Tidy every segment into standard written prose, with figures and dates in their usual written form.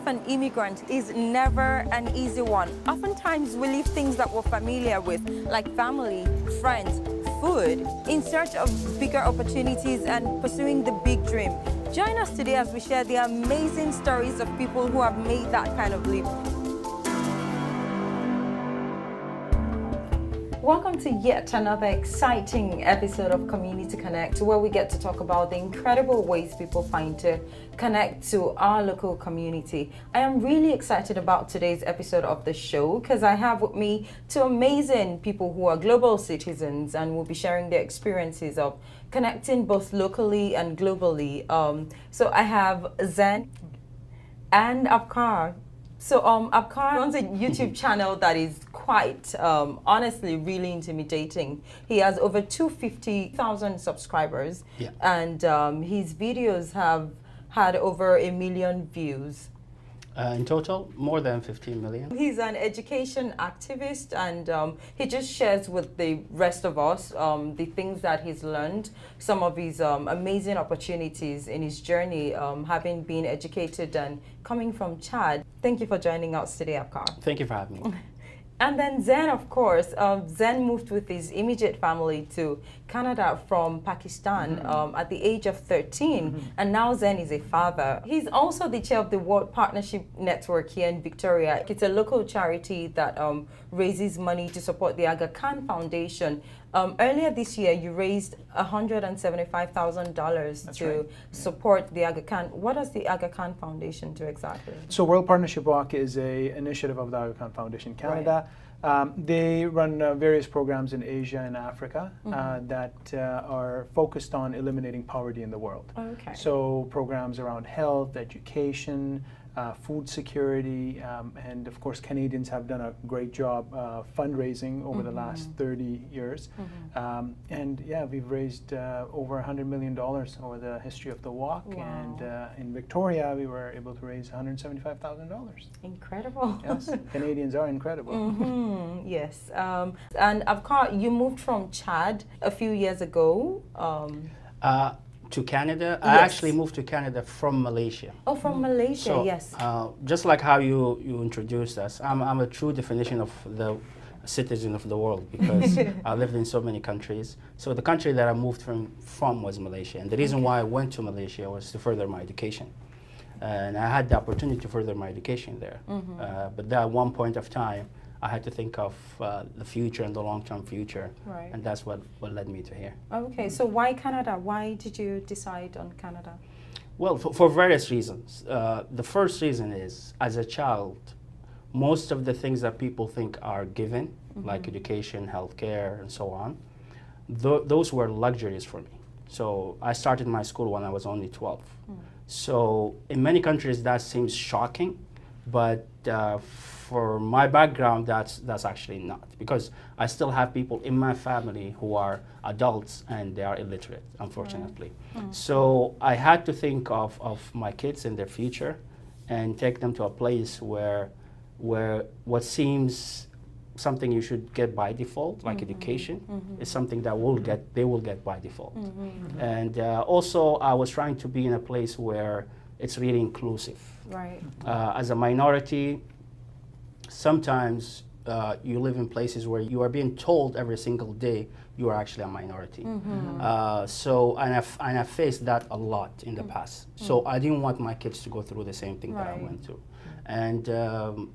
of an immigrant is never an easy one. Oftentimes, we leave things that we're familiar with, like family, friends, food, in search of bigger opportunities and pursuing the big dream. Join us today as we share the amazing stories of people who have made that kind of leap. Welcome to yet another exciting episode of Community Connect, where we get to talk about the incredible ways people find to connect to our local community. I am really excited about today's episode of the show because I have with me two amazing people who are global citizens and will be sharing their experiences of connecting both locally and globally. So I have Zen and Abkar. So Abkar runs a YouTube channel that is quite, honestly, really intimidating. He has over 250,000 subscribers, and his videos have had over 1 million views. In total, more than 15 million. He's an education activist, and he just shares with the rest of us the things that he's learned, some of his amazing opportunities in his journey, having been educated and coming from Chad. Thank you for joining us today, Abkar. Thank you for having me. And then Zen, of course. Zen moved with his immediate family to Canada from Pakistan at the age of 13, and now Zen is a father. He's also the chair of the World Partnership Network here in Victoria. It's a local charity that raises money to support the Aga Khan Foundation. Earlier this year, you raised $175,000 to support the Aga Khan. What does the Aga Khan Foundation do exactly? So World Partnership Walk is an initiative of the Aga Khan Foundation Canada. They run various programs in Asia and Africa that are focused on eliminating poverty in the world. Okay. So programs around health, education, food security, and of course Canadians have done a great job fundraising over the last 30 years. And yeah, we've raised over $100 million over the history of the walk. Wow. And in Victoria, we were able to raise $175,000. Incredible. Yes, Canadians are incredible. Yes. And Abkar, you moved from Chad a few years ago. To Canada, Yes. I actually moved to Canada from Malaysia. Oh, from Malaysia, So, yes. just like how you introduced us, I'm a true definition of the citizen of the world because I lived in so many countries. So the country that I moved from was Malaysia, and the reason why I went to Malaysia was to further my education. And I had the opportunity to further my education there. But at one point of time, I had to think of the future and the long-term future, and that's what led me to here. Okay, so why Canada? Why did you decide on Canada? Well, for various reasons. The first reason is, as a child, most of the things that people think are given, like education, healthcare, and so on, those were luxuries for me. So I started my school when I was only 12. So in many countries that seems shocking, but for my background, that's actually not, because I still have people in my family who are adults and they are illiterate, unfortunately. So I had to think of my kids and their future and take them to a place where what seems something you should get by default, like education, is something that they will get by default. And also I was trying to be in a place where it's really inclusive. Right. As a minority, sometimes you live in places where you are being told every single day you are actually a minority. So I've faced that a lot in the past. So I didn't want my kids to go through the same thing that I went through. And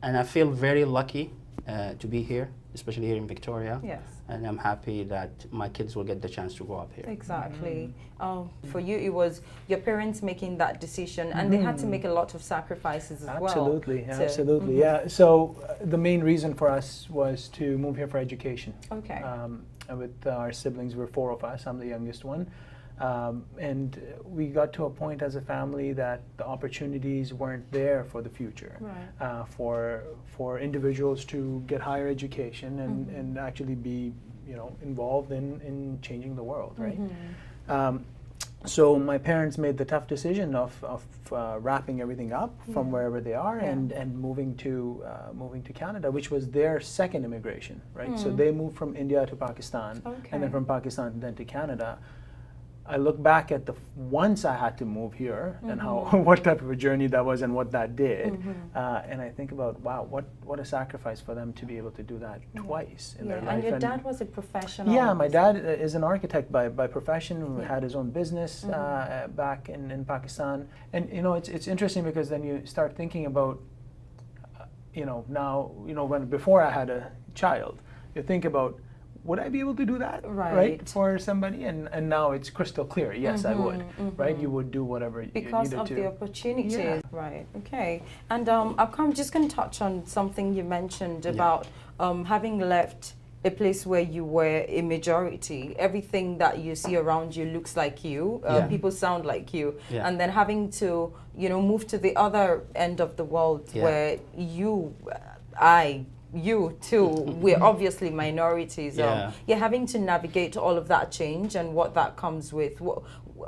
I feel very lucky to be here, especially here in Victoria. Yes. And I'm happy that my kids will get the chance to grow up here. Exactly. For you, it was your parents making that decision, and they had to make a lot of sacrifices as well. Absolutely, yeah. So the main reason for us was to move here for education. Okay. With our siblings, we're 4 of us. I'm the youngest one. And we got to a point as a family that the opportunities weren't there for the future, for individuals to get higher education and actually be, involved in changing the world, right? So my parents made the tough decision of wrapping everything up from wherever they are and moving to Canada, which was their second immigration, right? So they moved from India to Pakistan, and then from Pakistan then to Canada. I look back at the once I had to move here and how what type of a journey that was and what that did, and I think about, wow, what a sacrifice for them to be able to do that twice in their life. And your dad was a professional. Yeah, my dad is an architect by profession who had his own business back in Pakistan, and it's interesting because then you start thinking about, now when before I had a child, you think about, would I be able to do that, right, for somebody? And now it's crystal clear. Yes, I would, right? You would do whatever you needed to. Because of the opportunities, right? Okay. And I'm just going to touch on something you mentioned about having left a place where you were a majority. Everything that you see around you looks like you. People sound like you. And then having to, move to the other end of the world where you too, we're obviously minorities. You're having to navigate all of that change and what that comes with.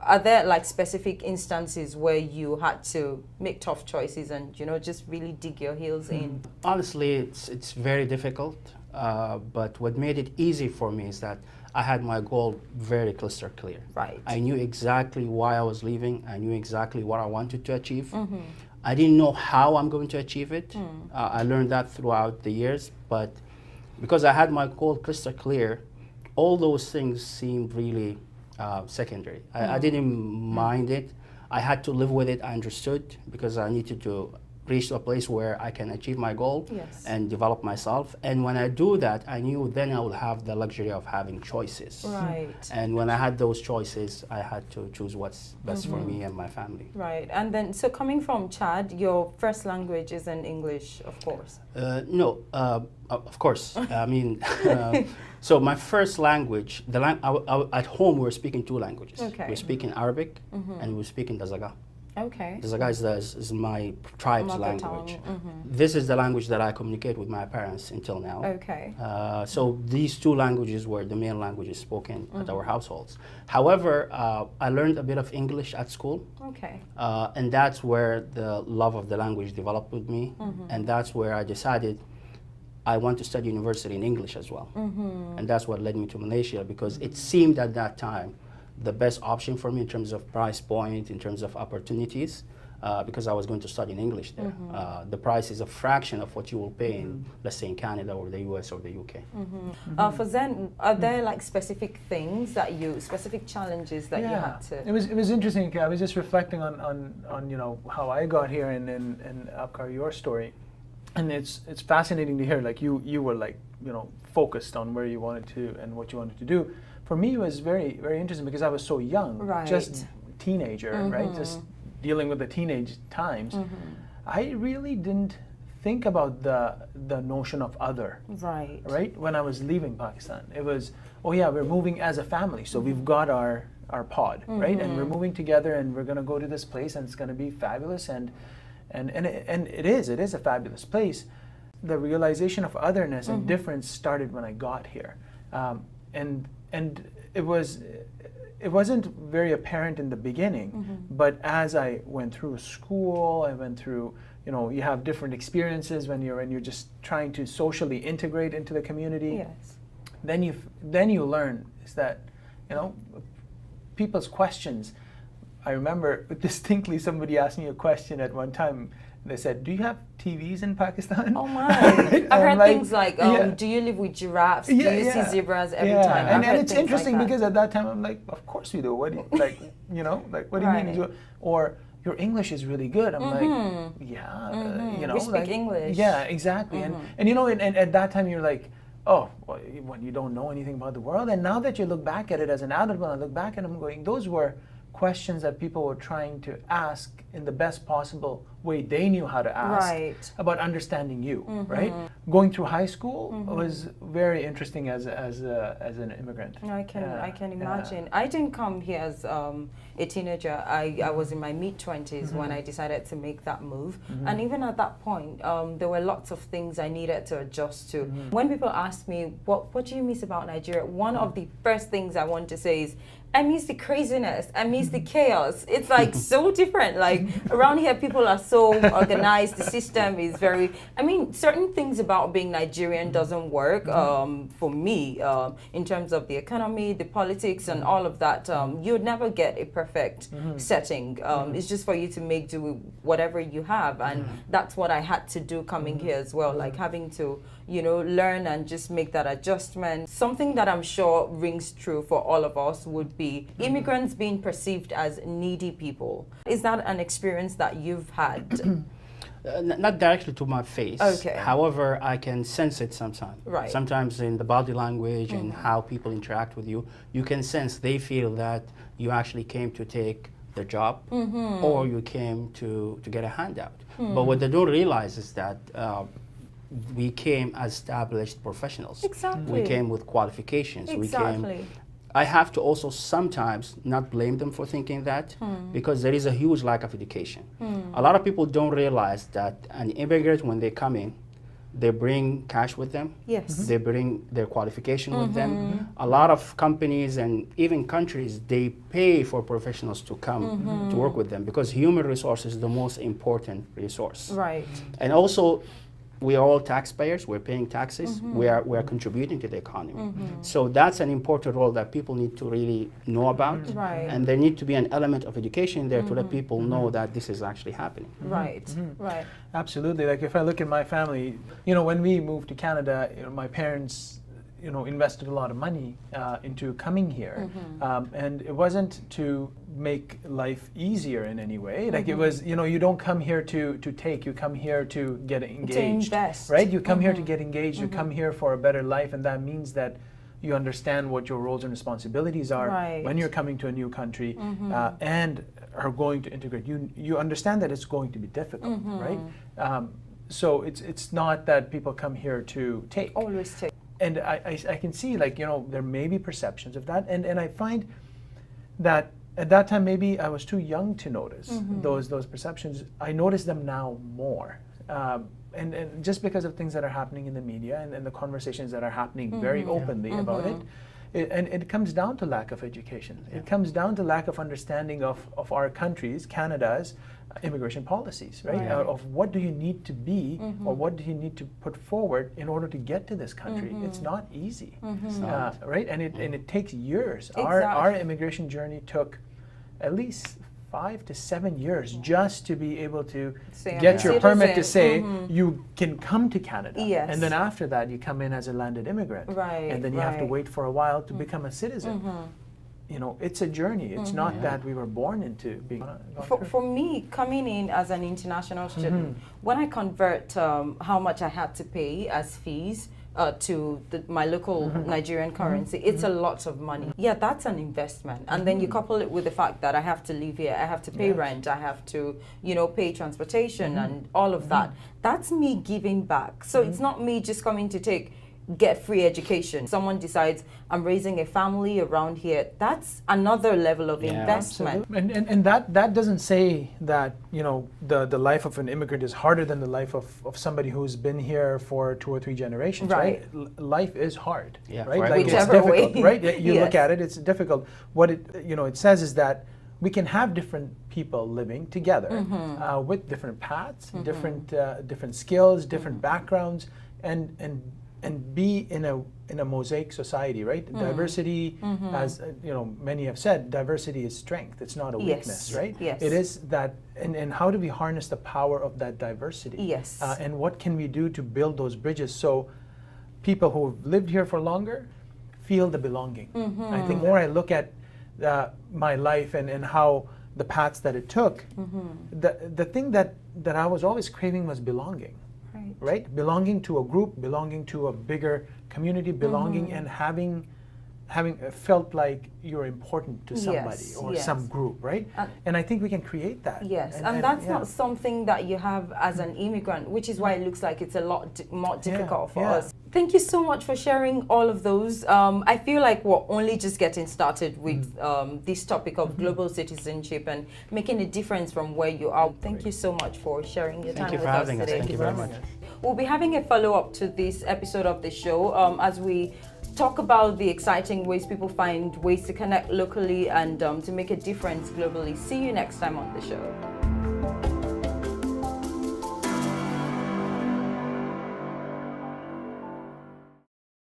Are there like specific instances where you had to make tough choices and just really dig your heels in? Honestly, it's very difficult. But what made it easy for me is that I had my goal very crystal clear. Right. I knew exactly why I was leaving. I knew exactly what I wanted to achieve. I didn't know how I'm going to achieve it. I learned that throughout the years, but because I had my goal crystal clear, all those things seemed really secondary. I didn't mind it. I had to live with it. I understood because I needed to reach to a place where I can achieve my goal and develop myself. And when I do that, I knew then I would have the luxury of having choices. Right. And when I had those choices, I had to choose what's best for me and my family. Right. And then, so coming from Chad, your first language is in English, of course. No, of course. I mean, so my first language, at home we were speaking two languages. Okay. We were speaking Arabic and we were speaking Dazaga. Okay. Dazaga is my tribe's language. This is the language that I communicate with my parents until now. Okay. So these two languages were the main languages spoken at our households. However, I learned a bit of English at school. Okay. And that's where the love of the language developed with me. And that's where I decided I want to study university in English as well. And that's what led me to Malaysia, because it seemed at that time the best option for me in terms of price point, in terms of opportunities, because I was going to study in English there. The price is a fraction of what you will pay in, let's say, in Canada or the US or the UK. For Zen, are there like specific things specific challenges that you had to? It was interesting. I was just reflecting on how I got here and Apkar, your story, and it's fascinating to hear. Like you were like focused on where you wanted to and what you wanted to do. For me, it was very, very interesting because I was so young, just teenager, right? Just dealing with the teenage times. I really didn't think about the notion of other, right? When I was leaving Pakistan, it was, oh yeah, we're moving as a family, so we've got our pod, right? And we're moving together, and we're gonna go to this place, and it's gonna be fabulous, and it is a fabulous place. The realization of otherness and difference started when I got here, and it wasn't very apparent in the beginning, but as I went through school, I went through, you have different experiences when you're just trying to socially integrate into the community. Yes. Then you learn is that, people's questions. I remember distinctly somebody asked me a question at one time. They said, "Do you have TVs in Pakistan?" Oh my! I've heard things like, "Do you live with giraffes? Do you see zebras every time?" And it's interesting because at that time I'm like, "Of course we do. What do you, what do you mean?" Or your English is really good. I'm like, "Yeah, we speak English." Yeah, exactly. And at that time you're like, "Oh, well, when you don't know anything about the world." And now that you look back at it as an adult, when I look back at them, going, those were questions that people were trying to ask in the best possible way they knew how to ask about understanding you, right? Going through high school was very interesting as an immigrant. I can imagine. I didn't come here as a teenager. I was in my mid-20s when I decided to make that move. And even at that point, there were lots of things I needed to adjust to. When people ask me, what do you miss about Nigeria? One of the first things I want to say is, I miss the craziness. I miss the chaos. It's like so different. Like around here, people are so organized. The system is very, I mean, certain things about being Nigerian doesn't work for me in terms of the economy, the politics, and all of that. You'd never get a perfect setting. It's just for you to make do with whatever you have. And that's what I had to do coming here as well, like having to, you know, learn and just make that adjustment. Something that I'm sure rings true for all of us would be immigrants being perceived as needy people. Is that an experience that you've had? Not directly to my face. Okay. However, I can sense it sometimes. Right. Sometimes in the body language and how people interact with you, you can sense they feel that you actually came to take the job or you came to get a handout. But what they don't realize is that we came as established professionals. Exactly. We came with qualifications. Exactly. I have to also sometimes not blame them for thinking that because there is a huge lack of education. A lot of people don't realize that an immigrant, when they come in, they bring cash with them. Yes. They bring their qualification with them. A lot of companies and even countries, they pay for professionals to come to work with them because human resource is the most important resource. Right. And also, we are all taxpayers, we're paying taxes, we are contributing to the economy. So that's an important role that people need to really know about. Right. And there need to be an element of education there to let people know that this is actually happening. Right. Right. Absolutely. Like if I look at my family, you know, when we moved to Canada, you know, my parents, you know, invested a lot of money into coming here, and it wasn't to make life easier in any way. Like it was, you know, you don't come here to take, you come here to get engaged, to invest. right? You come here to get engaged, you come here for a better life, and that means that you understand what your roles and responsibilities are when you're coming to a new country and are going to integrate. You understand that it's going to be difficult, right? So it's not that people come here to take. Always take. And I can see, like, you know, there may be perceptions of that, and I find that at that time maybe I was too young to notice those perceptions. I notice them now more, and just because of things that are happening in the media and the conversations that are happening very openly about it. And it comes down to lack of education. It comes down to lack of understanding of our country's, Canada's, immigration policies, right? Of what do you need to be or what do you need to put forward in order to get to this country. It's not easy, right? And it takes years. Our immigration journey took at least 5 to 7 years just to be able to get your permit to say you can come to Canada. And then after that you come in as a landed immigrant. And then you have to wait for a while to become a citizen. You know, it's a journey. It's not that we were born into being. For me, coming in as an international student, when I convert how much I had to pay as fees to my local Nigerian currency, it's a lot of money. Yeah, that's an investment. And then you couple it with the fact that I have to live here, I have to pay rent, I have to, you know, pay transportation and all of that. That's me giving back. So it's not me just coming to get free education. Someone decides I'm raising a family around here. That's another level of investment. And that doesn't say that, you know, the life of an immigrant is harder than the life of somebody who's been here for 2 or 3 generations, right? Life is hard, right? Like it's difficult, right? You look at it, it's difficult. What it says is that we can have different people living together with different paths, different skills, different backgrounds, and be in a mosaic society, right? Diversity, as you know, many have said, diversity is strength. It's not a weakness, right? It is that, and how do we harness the power of that diversity? And what can we do to build those bridges so people who have lived here for longer feel the belonging? I think more I look at my life and how the paths that it took, the thing that I was always craving was belonging. Right? Belonging to a group, belonging to a bigger community, belonging and having felt like you're important to somebody or some group, right? And I think we can create that. And that's not something that you have as an immigrant, which is why it looks like it's a lot more difficult for us. Thank you so much for sharing all of those. I feel like we're only just getting started with this topic of global citizenship and making a difference from where you are. Thank you so much for sharing your time with us today. Thank you very much. We'll be having a follow-up to this episode of the show as we talk about the exciting ways people find ways to connect locally and to make a difference globally. See you next time on the show.